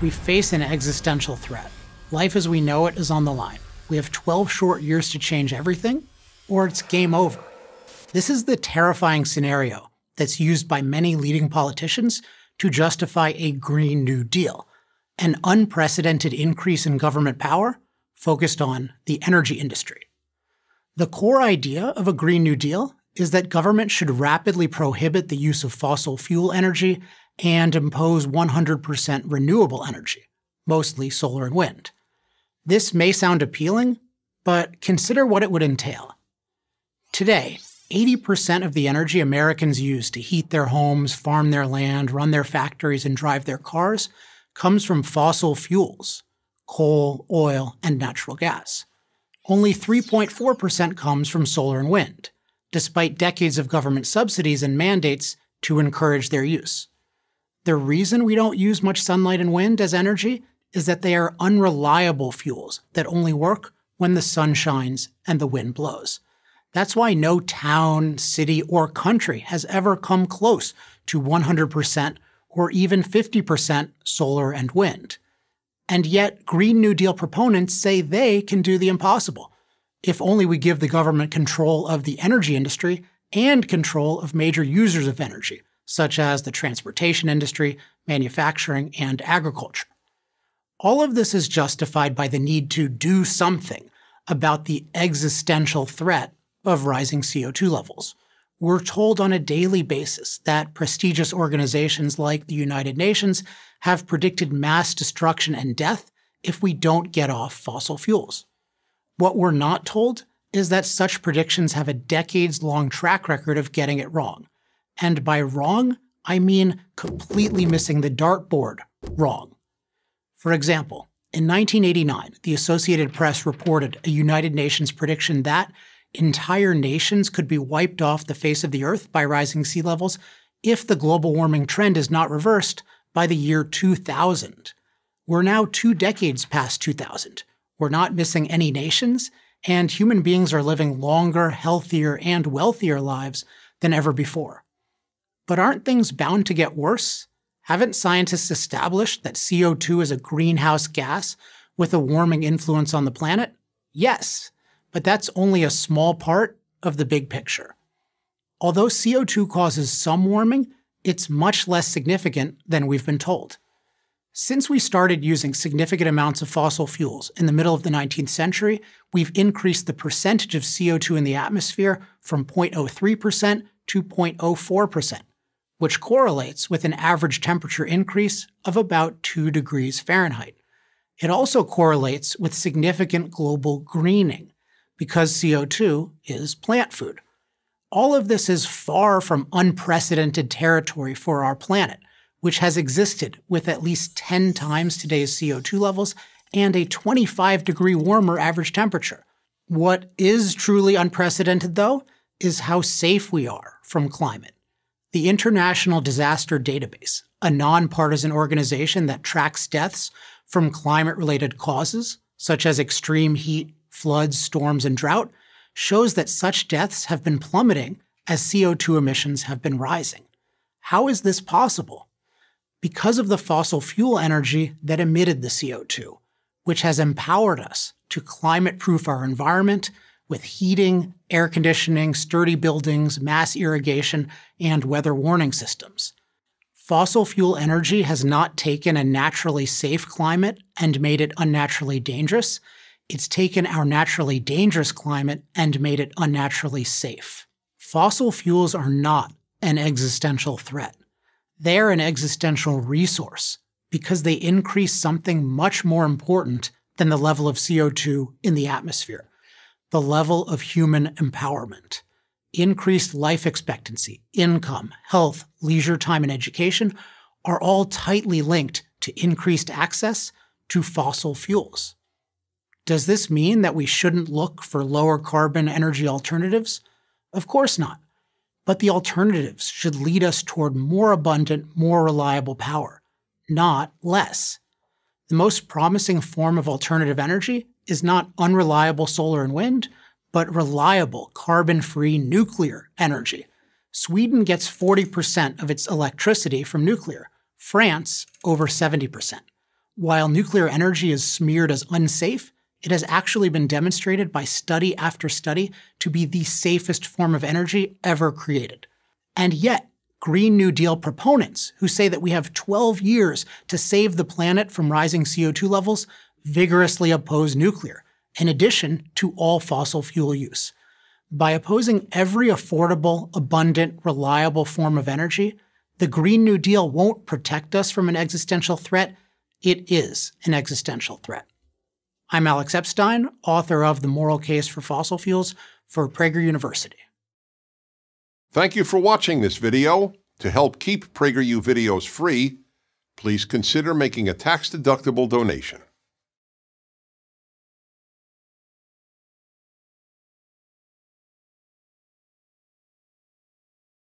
We face an existential threat. Life as we know it is on the line. We have 12 short years to change everything, or it's game over. This is the terrifying scenario that's used by many leading politicians to justify a Green New Deal, an unprecedented increase in government power focused on the energy industry. The core idea of a Green New Deal is that government should rapidly prohibit the use of fossil fuel energy and impose 100% renewable energy, mostly solar and wind. This may sound appealing, but consider what it would entail. Today, 80% of the energy Americans use to heat their homes, farm their land, run their factories, and drive their cars comes from fossil fuels, coal, oil, and natural gas. Only 3.4% comes from solar and wind, despite decades of government subsidies and mandates to encourage their use. The reason we don't use much sunlight and wind as energy is that they are unreliable fuels that only work when the sun shines and the wind blows. That's why no town, city, or country has ever come close to 100% or even 50% solar and wind. And yet, Green New Deal proponents say they can do the impossible, if only we give the government control of the energy industry and control of major users of energy, such as the transportation industry, manufacturing, and agriculture. All of this is justified by the need to do something about the existential threat of rising CO2 levels. We're told on a daily basis that prestigious organizations like the United Nations have predicted mass destruction and death if we don't get off fossil fuels. What we're not told is that such predictions have a decades-long track record of getting it wrong. And by wrong, I mean completely missing the dartboard wrong. For example, in 1989, the Associated Press reported a United Nations prediction that entire nations could be wiped off the face of the Earth by rising sea levels if the global warming trend is not reversed by the year 2000. We're now 2 decades past 2000. We're not missing any nations, and human beings are living longer, healthier, and wealthier lives than ever before. But aren't things bound to get worse? Haven't scientists established that CO2 is a greenhouse gas with a warming influence on the planet? Yes, but that's only a small part of the big picture. Although CO2 causes some warming, it's much less significant than we've been told. Since we started using significant amounts of fossil fuels in the middle of the 19th century, we've increased the percentage of CO2 in the atmosphere from 0.03% to 0.04%, which correlates with an average temperature increase of about 2 degrees Fahrenheit. It also correlates with significant global greening, because CO2 is plant food. All of this is far from unprecedented territory for our planet, which has existed with at least 10 times today's CO2 levels and a 25-degree warmer average temperature. What is truly unprecedented, though, is how safe we are from climate. The International Disaster Database, a nonpartisan organization that tracks deaths from climate-related causes, such as extreme heat, floods, storms, and drought, shows that such deaths have been plummeting as CO2 emissions have been rising. How is this possible? Because of the fossil fuel energy that emitted the CO2, which has empowered us to climate-proof our environment with heating, air conditioning, sturdy buildings, mass irrigation, and weather warning systems. Fossil fuel energy has not taken a naturally safe climate and made it unnaturally dangerous. It's taken our naturally dangerous climate and made it unnaturally safe. Fossil fuels are not an existential threat. They're an existential resource because they increase something much more important than the level of CO2 in the atmosphere, the level of human empowerment. Increased life expectancy, income, health, leisure time, and education are all tightly linked to increased access to fossil fuels. Does this mean that we shouldn't look for lower carbon energy alternatives? Of course not. But the alternatives should lead us toward more abundant, more reliable power, not less. The most promising form of alternative energy is not unreliable solar and wind, but reliable, carbon-free nuclear energy. Sweden gets 40% of its electricity from nuclear, France over 70%. While nuclear energy is smeared as unsafe, it has actually been demonstrated by study after study to be the safest form of energy ever created. And yet, Green New Deal proponents, who say that we have 12 years to save the planet from rising CO2 levels, vigorously oppose nuclear, in addition to all fossil fuel use. By opposing every affordable, abundant, reliable form of energy, the Green New Deal won't protect us from an existential threat. It is an existential threat. I'm Alex Epstein, author of The Moral Case for Fossil Fuels for Prager University. Thank you for watching this video. To help keep PragerU videos free, please consider making a tax-deductible donation.